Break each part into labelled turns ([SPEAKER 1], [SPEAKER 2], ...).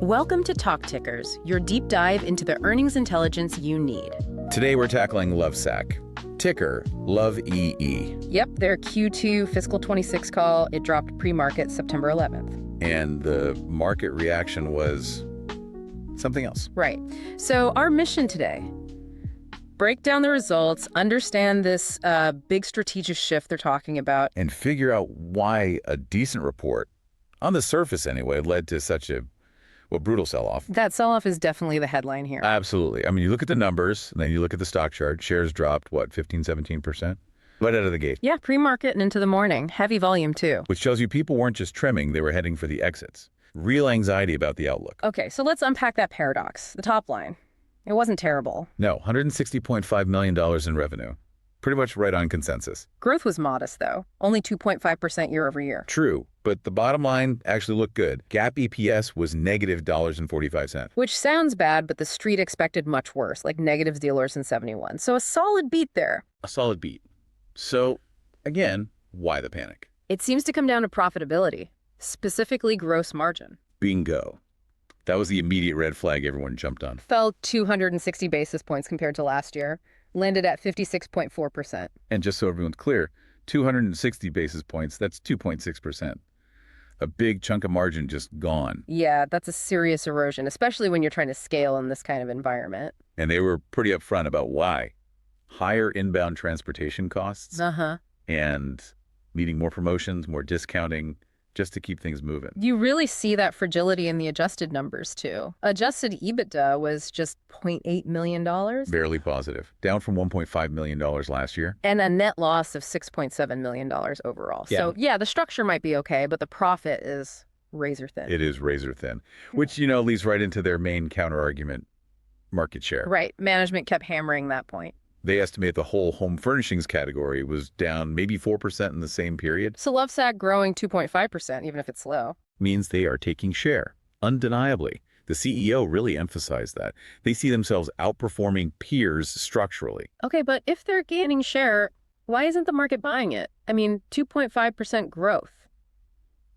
[SPEAKER 1] Welcome to Talk Tickers, your deep dive into the earnings intelligence you need.
[SPEAKER 2] Today we're tackling Lovesac. Ticker, Love EE.
[SPEAKER 1] Yep, their Q2 fiscal 26 call, it dropped pre-market September 11th.
[SPEAKER 2] And the market reaction was something else.
[SPEAKER 1] Right. So our mission today, break down the results, understand this big strategic shift they're talking about.
[SPEAKER 2] And figure out why a decent report, on the surface anyway, led to such a brutal sell-off.
[SPEAKER 1] That sell-off is definitely the headline here.
[SPEAKER 2] Absolutely. I mean, you look at the numbers, and then you look at the stock chart. Shares dropped, what, 15-17%? Right out of the gate.
[SPEAKER 1] Yeah, pre-market and into the morning. Heavy volume, too.
[SPEAKER 2] Which tells you people weren't just trimming, they were heading for the exits. Real anxiety about the outlook.
[SPEAKER 1] Okay, so let's unpack that paradox. The top line. It wasn't terrible.
[SPEAKER 2] No, $160.5 million in revenue. Pretty much right on consensus.
[SPEAKER 1] Growth was modest, though. Only 2.5% year over year.
[SPEAKER 2] True, but the bottom line actually looked good. GAAP EPS was negative $1.45.
[SPEAKER 1] Which sounds bad, but the street expected much worse, like negative $0.71. So a solid beat there.
[SPEAKER 2] A solid beat. So, again, why the panic?
[SPEAKER 1] It seems to come down to profitability, specifically gross margin.
[SPEAKER 2] Bingo. That was the immediate red flag everyone jumped on.
[SPEAKER 1] Fell 260 basis points compared to last year. Landed at 56.4%.
[SPEAKER 2] And just so everyone's clear, 260 basis points, that's 2.6%. A big chunk of margin just gone.
[SPEAKER 1] Yeah, that's a serious erosion, especially when you're trying to scale in this kind of environment.
[SPEAKER 2] And they were pretty upfront about why. Higher inbound transportation costs. And needing more promotions, more discounting, just to keep things moving.
[SPEAKER 1] You really see that fragility in the adjusted numbers, too. Adjusted EBITDA was just $0.8 million.
[SPEAKER 2] Barely positive. Down from $1.5 million last year.
[SPEAKER 1] And a net loss of $6.7 million overall.
[SPEAKER 2] Yeah.
[SPEAKER 1] So, yeah, the structure might be okay, but the profit is razor thin.
[SPEAKER 2] It is razor thin, which, leads right into their main counter-argument, market share.
[SPEAKER 1] Right. Management kept hammering that point.
[SPEAKER 2] They estimate the whole home furnishings category was down maybe 4% in the same period.
[SPEAKER 1] So Lovesac growing 2.5%, even if it's slow.
[SPEAKER 2] Means they are taking share, undeniably. The CEO really emphasized that. They see themselves outperforming peers structurally.
[SPEAKER 1] Okay, but if they're gaining share, why isn't the market buying it? I mean, 2.5% growth.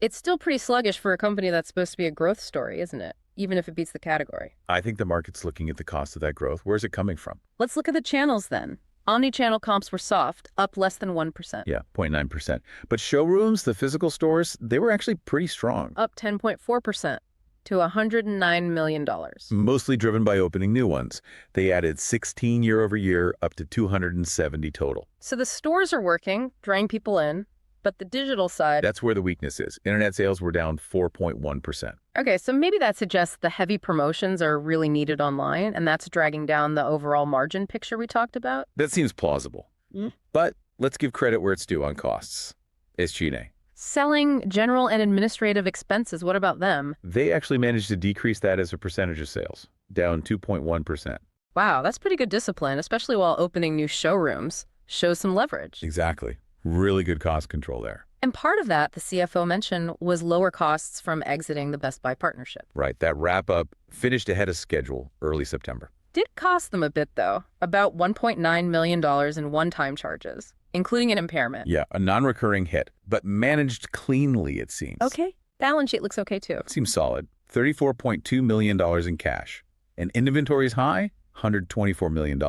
[SPEAKER 1] It's still pretty sluggish for a company that's supposed to be a growth story, isn't it? Even if it beats the category. I
[SPEAKER 2] think the market's looking at the cost of that growth. Where's it coming from?
[SPEAKER 1] Let's look at the channels then. Omnichannel comps were soft, up less than 1%.
[SPEAKER 2] Yeah, 0.9%. But showrooms, the physical stores, they were actually pretty strong.
[SPEAKER 1] Up 10.4% to $109 million.
[SPEAKER 2] Mostly driven by opening new ones. They added 16 year over year, up to 270 total.
[SPEAKER 1] So the stores are working, drawing people in. But the digital side...
[SPEAKER 2] That's where the weakness is. Internet sales were down 4.1%.
[SPEAKER 1] Okay, so maybe that suggests the heavy promotions are really needed online, and that's dragging down the overall margin picture we talked about?
[SPEAKER 2] That seems plausible. But let's give credit where it's due on costs. SG&A.
[SPEAKER 1] Selling, general, and administrative expenses, what about them?
[SPEAKER 2] They actually managed to decrease that as a percentage of sales, down 2.1%.
[SPEAKER 1] Wow, that's pretty good discipline, especially while opening new showrooms. Shows some leverage.
[SPEAKER 2] Exactly. Really good cost control there.
[SPEAKER 1] And part of that, the CFO mentioned, was lower costs from exiting the Best Buy partnership.
[SPEAKER 2] Right. That wrap-up finished ahead of schedule early September.
[SPEAKER 1] Did cost them a bit, though. About $1.9 million in one-time charges, including an impairment.
[SPEAKER 2] Yeah, a non-recurring hit, but managed cleanly, it seems.
[SPEAKER 1] Okay. Balance sheet looks okay, too.
[SPEAKER 2] Seems solid. $34.2 million in cash. And inventory's high, $124 million.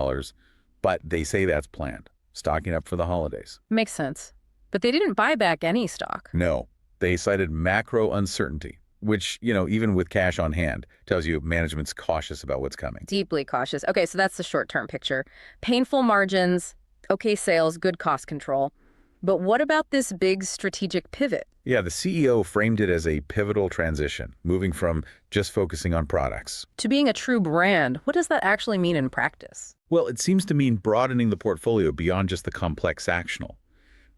[SPEAKER 2] But they say that's planned. Stocking up for the holidays.
[SPEAKER 1] Makes sense. But they didn't buy back any stock.
[SPEAKER 2] No. They cited macro uncertainty, which, even with cash on hand, tells you management's cautious about what's coming.
[SPEAKER 1] Deeply cautious. Okay, so that's the short-term picture. Painful margins, okay sales, good cost control. But what about this big strategic pivot?
[SPEAKER 2] Yeah, the CEO framed it as a pivotal transition, moving from just focusing on products
[SPEAKER 1] to being a true brand. What does that actually mean in practice?
[SPEAKER 2] Well, it seems to mean broadening the portfolio beyond just the complex actional,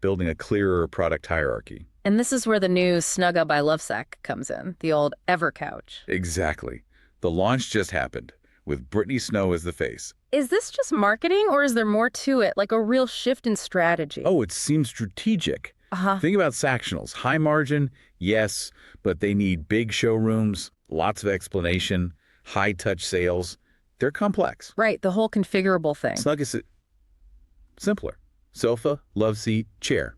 [SPEAKER 2] building a clearer product hierarchy.
[SPEAKER 1] And this is where the new Snugg by Lovesac comes in, the old Ever couch.
[SPEAKER 2] Exactly. The launch just happened, with Brittany Snow as the face.
[SPEAKER 1] Is this just marketing, or is there more to it, like a real shift in strategy?
[SPEAKER 2] Oh, it seems strategic. Think about Sactionals. High margin, yes, but they need big showrooms, lots of explanation, high-touch sales. They're complex.
[SPEAKER 1] Right, the whole configurable thing.
[SPEAKER 2] Snugg is simpler. Sofa, love seat, chair.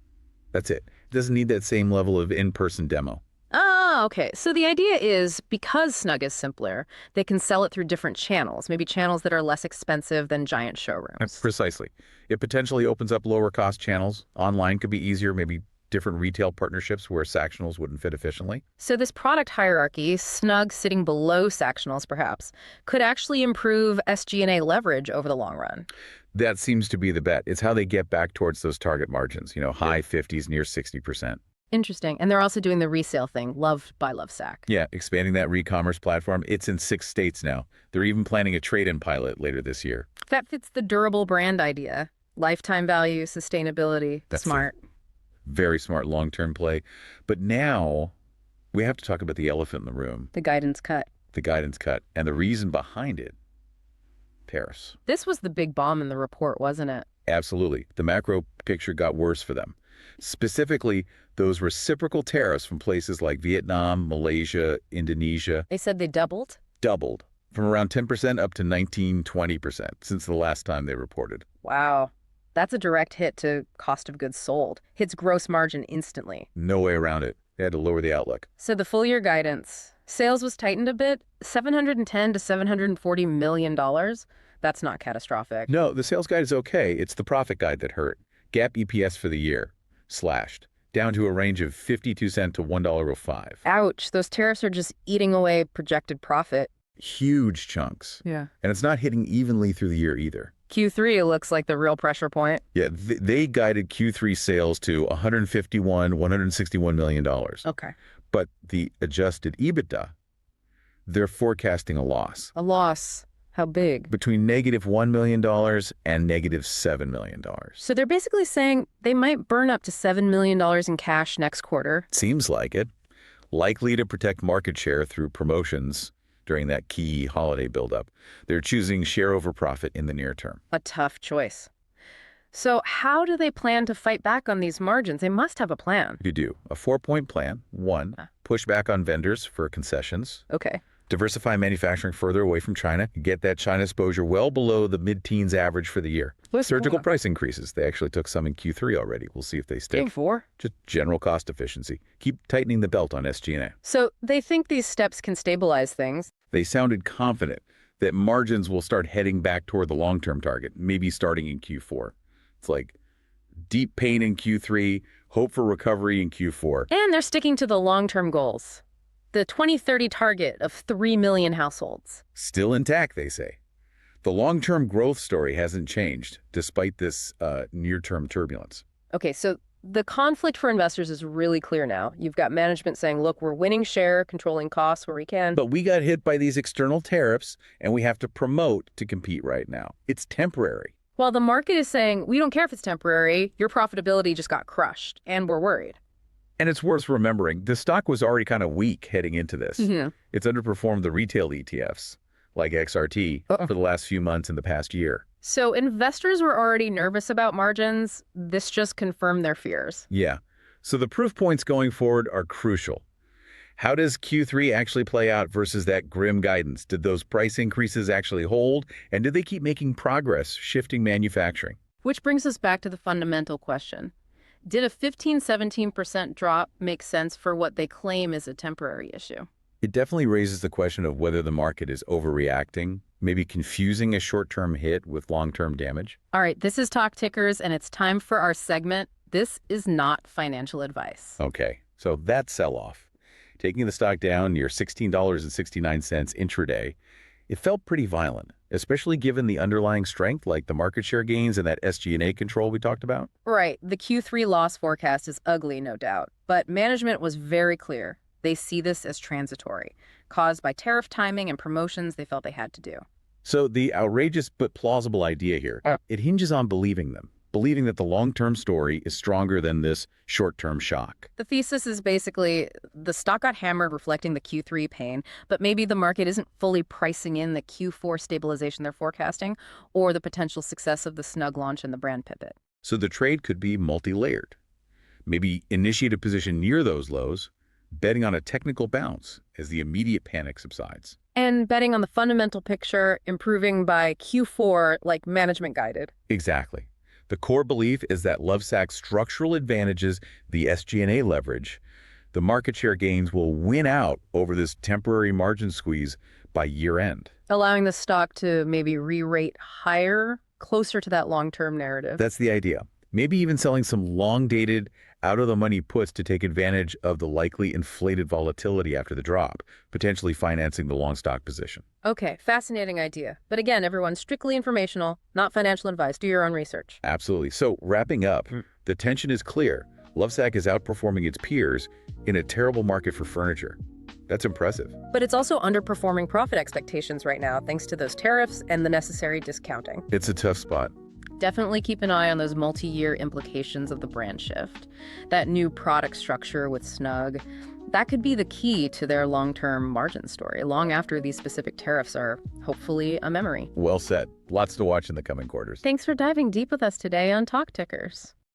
[SPEAKER 2] That's it. It doesn't need that same level of in-person demo.
[SPEAKER 1] Oh, Oh, okay. So the idea is because Snugg is simpler, they can sell it through different channels, maybe channels that are less expensive than giant showrooms.
[SPEAKER 2] Precisely. It potentially opens up lower cost channels. Online could be easier, maybe different retail partnerships where Sactionals wouldn't fit efficiently.
[SPEAKER 1] So this product hierarchy, Snugg sitting below Sactionals perhaps, could actually improve SG&A leverage over the long run.
[SPEAKER 2] That seems to be the bet. It's how they get back towards those target margins, high 50s, near 60%.
[SPEAKER 1] Interesting. And they're also doing the resale thing, loved by Lovesac.
[SPEAKER 2] Yeah, expanding that re-commerce platform. It's in 6 states now. They're even planning a trade-in pilot later this year.
[SPEAKER 1] That fits the durable brand idea. Lifetime value, sustainability,
[SPEAKER 2] That's
[SPEAKER 1] smart.
[SPEAKER 2] Very smart long-term play. But now we have to talk about the elephant in the room,
[SPEAKER 1] The guidance cut.
[SPEAKER 2] the guidance cut, and the reason behind it, tariffs.
[SPEAKER 1] This was the big bomb in the report, wasn't it?
[SPEAKER 2] Absolutely. The macro picture got worse for them. Specifically, those reciprocal tariffs from places like Vietnam, Malaysia, Indonesia
[SPEAKER 1] They said they doubled?
[SPEAKER 2] doubled from around 10% up to 19-20% since the last time they reported.
[SPEAKER 1] Wow. That's a direct hit to cost of goods sold. Hits gross margin instantly.
[SPEAKER 2] No way around it. They had to lower the outlook.
[SPEAKER 1] So the full year guidance, sales was tightened a bit, $710 to $740 million. That's not catastrophic.
[SPEAKER 2] No, the sales guide is okay. It's the profit guide that hurt. GAAP EPS for the year slashed down to a range of 52 cents to $1.05.
[SPEAKER 1] Ouch, those tariffs are just eating away projected profit.
[SPEAKER 2] Huge chunks.
[SPEAKER 1] Yeah.
[SPEAKER 2] And it's not hitting evenly through the year either.
[SPEAKER 1] Q3 looks like the real pressure point.
[SPEAKER 2] Yeah, they guided Q3 sales to $161 million.
[SPEAKER 1] Okay.
[SPEAKER 2] But the adjusted EBITDA, they're forecasting a loss.
[SPEAKER 1] A loss. How big?
[SPEAKER 2] Between -$1 million and -$7 million.
[SPEAKER 1] So they're basically saying they might burn up to $7 million in cash next quarter.
[SPEAKER 2] Seems like it. Likely to protect market share through promotions during that key holiday buildup. They're choosing share over profit in the near term.
[SPEAKER 1] A tough choice. So how do they plan to fight back on these margins? They must have a plan.
[SPEAKER 2] You do. A 4-point plan. 1, push back on vendors for concessions.
[SPEAKER 1] Okay.
[SPEAKER 2] Diversify manufacturing further away from China. Get that China exposure well below the mid-teens average for the year. Surgical price increases. They actually took some in Q3 already. We'll see if they stick.
[SPEAKER 1] Q4?
[SPEAKER 2] Just general cost efficiency. Keep tightening the belt on SG&A.
[SPEAKER 1] So they think these steps can stabilize things.
[SPEAKER 2] They sounded confident that margins will start heading back toward the long-term target, maybe starting in Q4. It's like deep pain in Q3, hope for recovery in Q4.
[SPEAKER 1] And they're sticking to the long-term goals. The 2030 target of 3 million households.
[SPEAKER 2] Still intact, they say. The long-term growth story hasn't changed, despite this near-term turbulence.
[SPEAKER 1] Okay, so the conflict for investors is really clear now. You've got management saying, look, we're winning share, controlling costs where we can.
[SPEAKER 2] But we got hit by these external tariffs, and we have to promote to compete right now. It's temporary.
[SPEAKER 1] While the market is saying, we don't care if it's temporary, your profitability just got crushed, and we're worried.
[SPEAKER 2] And it's worth remembering, the stock was already kind of weak heading into this.
[SPEAKER 1] Mm-hmm.
[SPEAKER 2] It's underperformed the retail ETFs, like XRT, for the last few months in the past year.
[SPEAKER 1] So investors were already nervous about margins. This just confirmed their fears.
[SPEAKER 2] Yeah. So the proof points going forward are crucial. How does Q3 actually play out versus that grim guidance? Did those price increases actually hold? And did they keep making progress shifting manufacturing?
[SPEAKER 1] Which brings us back to the fundamental question. Did a 15-17% drop make sense for what they claim is a temporary issue?
[SPEAKER 2] It definitely raises the question of whether the market is overreacting, maybe confusing a short-term hit with long-term damage.
[SPEAKER 1] All right, this is Talk Tickers, and it's time for our segment. This is not financial advice.
[SPEAKER 2] Okay, so that sell-off, taking the stock down near $16.69 intraday, it felt pretty violent, especially given the underlying strength like the market share gains and that SG&A control we talked about.
[SPEAKER 1] Right, the Q3 loss forecast is ugly, no doubt, but management was very clear. They see this as transitory, caused by tariff timing and promotions they felt they had to do.
[SPEAKER 2] So the outrageous but plausible idea here, it hinges on believing them, believing that the long-term story is stronger than this short-term shock.
[SPEAKER 1] The thesis is basically the stock got hammered reflecting the Q3 pain, but maybe the market isn't fully pricing in the Q4 stabilization they're forecasting or the potential success of the Snugg launch and the brand pivot.
[SPEAKER 2] So the trade could be multi-layered. Maybe initiate a position near those lows, betting on a technical bounce as the immediate panic subsides.
[SPEAKER 1] And betting on the fundamental picture improving by Q4 like management guided.
[SPEAKER 2] Exactly. The core belief is that Lovesac's structural advantages, the SG&A leverage, The market share gains will win out over this temporary margin squeeze by year end.
[SPEAKER 1] Allowing the stock to maybe re-rate higher, closer to that long-term narrative.
[SPEAKER 2] That's the idea. Maybe even selling some long-dated, out-of-the-money puts to take advantage of the likely inflated volatility after the drop, potentially financing the long stock position.
[SPEAKER 1] Okay, fascinating idea. But again, everyone, strictly informational, not financial advice. Do your own research.
[SPEAKER 2] Absolutely. So wrapping up, the tension is clear. Lovesac is outperforming its peers in a terrible market for furniture. That's impressive.
[SPEAKER 1] But it's also underperforming profit expectations right now, thanks to those tariffs and the necessary discounting.
[SPEAKER 2] It's a tough spot.
[SPEAKER 1] Definitely keep an eye on those multi-year implications of the brand shift. That new product structure with Snugg, that could be the key to their long-term margin story, long after these specific tariffs are hopefully a memory.
[SPEAKER 2] Well said. Lots to watch in the coming quarters.
[SPEAKER 1] Thanks for diving deep with us today on Talk Tickers.